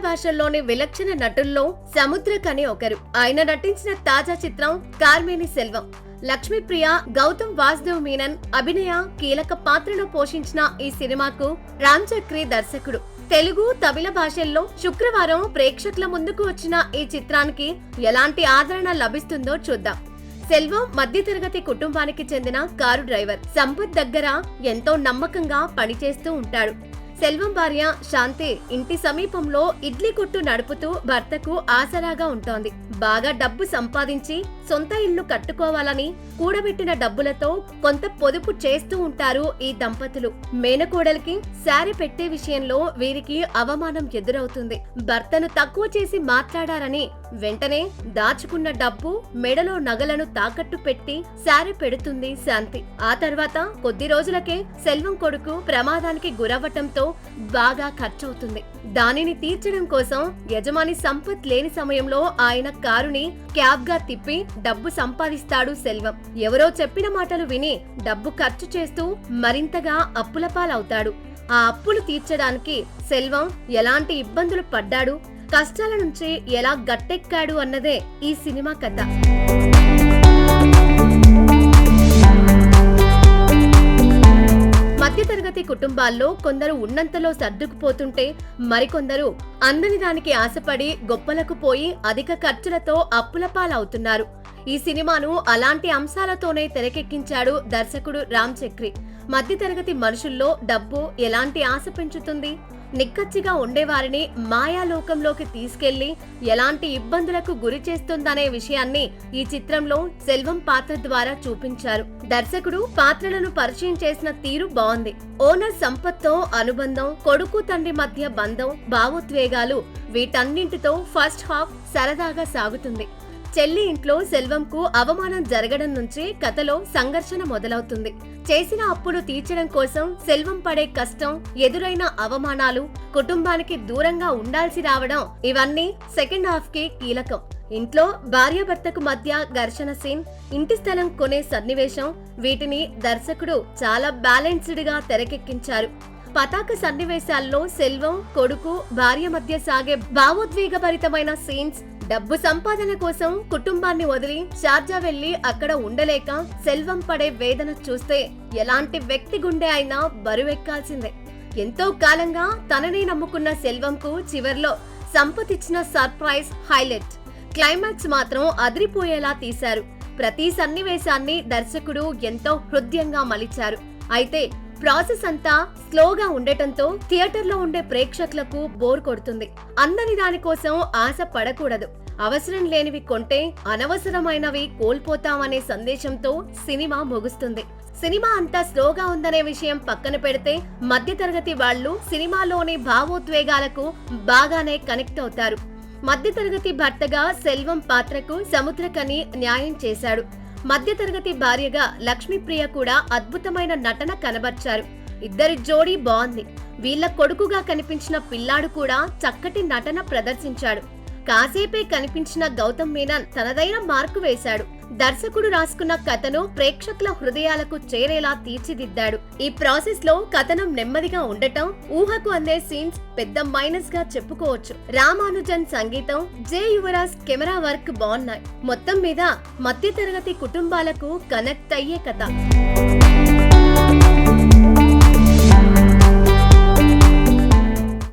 భాషల్లోని విలక్షణ నటుల్లో సముద్రకని ఒకరు. ఆయన నటించిన తాజా చిత్రం కార్మేని సెల్వం. లక్ష్మీప్రియ, గౌతమ్ వాసుదేవ్ మీనన్ అభినయ కీలక పాత్రను పోషించిన ఈ సినిమాకు రామ్ చక్రి దర్శకుడు. తెలుగు, తమిళ భాషల్లో శుక్రవారం ప్రేక్షకుల ముందుకు వచ్చిన ఈ చిత్రానికి ఎలాంటి ఆదరణ లభిస్తుందో చూద్దాం. సెల్వం మధ్యతరగతి కుటుంబానికి చెందిన కారు డ్రైవర్. సంపత్ దగ్గర ఎంతో నమ్మకంగా పనిచేస్తూ ఉంటాడు. సెల్వం భార్య శాంతి ఇంటి సమీపంలో ఇడ్లీ కొట్టు నడుపుతూ భర్తకు ఆసరాగా ఉంటోంది. బాగా డబ్బు సంపాదించి సొంత ఇల్లు కట్టుకోవాలని కూడబెట్టిన డబ్బులతో కొంత పొదుపు చేస్తూ ఉంటారు ఈ దంపతులు. మేనకోడలికి శారీ పెట్టే విషయంలో వీరికి అవమానం ఎదురవుతుంది. భర్తను తక్కువ చేసి మాట్లాడారని వెంటనే దాచుకున్న డబ్బు, మెడలో నగలను తాకట్టు పెట్టి శారీ పెడుతుంది శాంతి. ఆ తర్వాత కొద్ది రోజులకే సెల్వం కొడుకు ప్రమాదానికి గురవ్వటంతో బాగా ఖర్చవుతుంది. దానిని తీర్చడం కోసం యజమాని సంపత్ లేని సమయంలో ఆయన కారుని క్యాబ్ గా తిప్పి డబ్బు సంపాదిస్తాడు సెల్వం. ఎవరో చెప్పిన మాటలు విని డబ్బు ఖర్చు చేస్తూ మరింతగా అప్పుల పాలవుతాడు. ఆ అప్పులు తీర్చడానికి సెల్వం ఎలాంటి ఇబ్బందులు పడ్డాడు, కష్టాల నుంచి ఎలా గట్టెక్కాడు అన్నదే ఈ సినిమా కథ. మధ్యతరగతి కుటుంబాల్లో కొందరు ఉన్నంతలో సర్దుకుపోతుంటే మరికొందరు అందని దానికి ఆశపడి గొప్పలకు పోయి అధిక ఖర్చులతో అప్పుల పాలవుతున్నారు. ఈ సినిమాను అలాంటి అంశాలతోనే తెరకెక్కించాడు దర్శకుడు రామ్ చక్రి. మధ్యతరగతి మనుషుల్లో డబ్బు ఎలాంటి ఆశ పెంచుతుంది, నిక్కచ్చిగా ఉండేవారిని మాయాలోకంలోకి తీసుకెళ్లి ఎలాంటి ఇబ్బందులకు గురి చేస్తుందనే విషయాన్ని ఈ చిత్రంలో సెల్వం పాత్ర ద్వారా చూపించారు. దర్శకుడు పాత్రలను పరిచయం చేసిన తీరు బాగుంది. ఓనర్ సంపత్తో అనుబంధం, కొడుకు తండ్రి మధ్య బంధం, భావోద్వేగాలు వీటన్నింటితో ఫస్ట్ హాఫ్ సరదాగా సాగుతుంది. చెల్లి ఇంట్లో సెల్వంకు అవమానం జరగడం నుంచి కథలో సంఘర్షణ మొదలవుతుంది. చేసిన అప్పులు తీర్చడం కోసం సెల్వం పడే కష్టం, ఎదురైన అవమానాలు, కుటుంబానికి దూరంగా ఉండాల్సి రావడం ఇవన్నీ సెకండ్ హాఫ్ కి కీలకం. ఇంట్లో భార్యాభర్తకు మధ్య ఘర్షణ సీన్, ఇంటి స్థలం కొనే సన్నివేశం వీటిని దర్శకుడు చాలా బ్యాలెన్స్డ్ గా తెరకెక్కించారు. పతాక సన్నివేశాల్లో సెల్వం, కొడుకు, భార్య మధ్య సాగే భావోద్వేగభరితమైన సీన్స్, డబ్బు సంపాదన కోసం కుటుంబాన్ని వదిలి షార్జా వెళ్లి అక్కడ ఉండలేక సెల్వం పడే వేదన చూస్తే ఎలాంటి వ్యక్తి గుండె అయినా బరువెక్కాల్సిందే. ఎంతో కాలంగా తనని నమ్ముకున్న సెల్వంకు చివర్లో సంపత్ ఇచ్చిన సర్ప్రైజ్ హైలైట్. క్లైమాక్స్ మాత్రం అదిరిపోయేలా తీశారు. ప్రతి సన్నివేశాన్ని దర్శకుడు ఎంతో హృదయంగా మలిచారు. అయితే ప్రాసెస్ అంతా స్లోగా ఉండటంతో థియేటర్లో ఉండే ప్రేక్షకులకు బోర్ కొడుతుంది. అందని దానికోసం ఆశ పడకూడదు. అవసరం లేనివి కొంటే అనవసరమైనవి కోల్పోతామనే సందేశంతో సినిమా ముగుస్తుంది. సినిమా అంతా స్లోగా ఉందనే విషయం పక్కన పెడితే మధ్యతరగతి వాళ్లు సినిమాలోని భావోద్వేగాలకు బాగానే కనెక్ట్ అవుతారు. మధ్యతరగతి భర్తగా సెల్వం పాత్రకు సముద్రకని న్యాయం చేశాడు. మధ్యతరగతి భార్యగా లక్ష్మీప్రియ కూడా అద్భుతమైన నటన కనబర్చారు. ఇద్దరి జోడీ బాగుంది. వీళ్ల కొడుకుగా కనిపించిన పిల్లాడు కూడా చక్కటి నటన ప్రదర్శించాడు. కాసేపే కనిపించిన గౌతమ్ మీనన్ తనదైన మార్కు వేశాడు. దర్శకుడు రాసుకున్న కథను ప్రేక్షకుల హృదయాలకు చేరేలా తీర్చిదిద్దాడు. ఈ ప్రాసెస్ లో కథనం నెమ్మదిగా ఉండటం, ఊహకు అందే సీన్స్ పెద్ద మైనస్ గా చెప్పుకోవచ్చు. రామానుజన్ సంగీతం, జే యువరాజ్ కెమెరా వర్క్ బాగున్నాయి. మొత్తం మీద మధ్యతరగతి కుటుంబాలకు కనెక్ట్ అయ్యే కథ.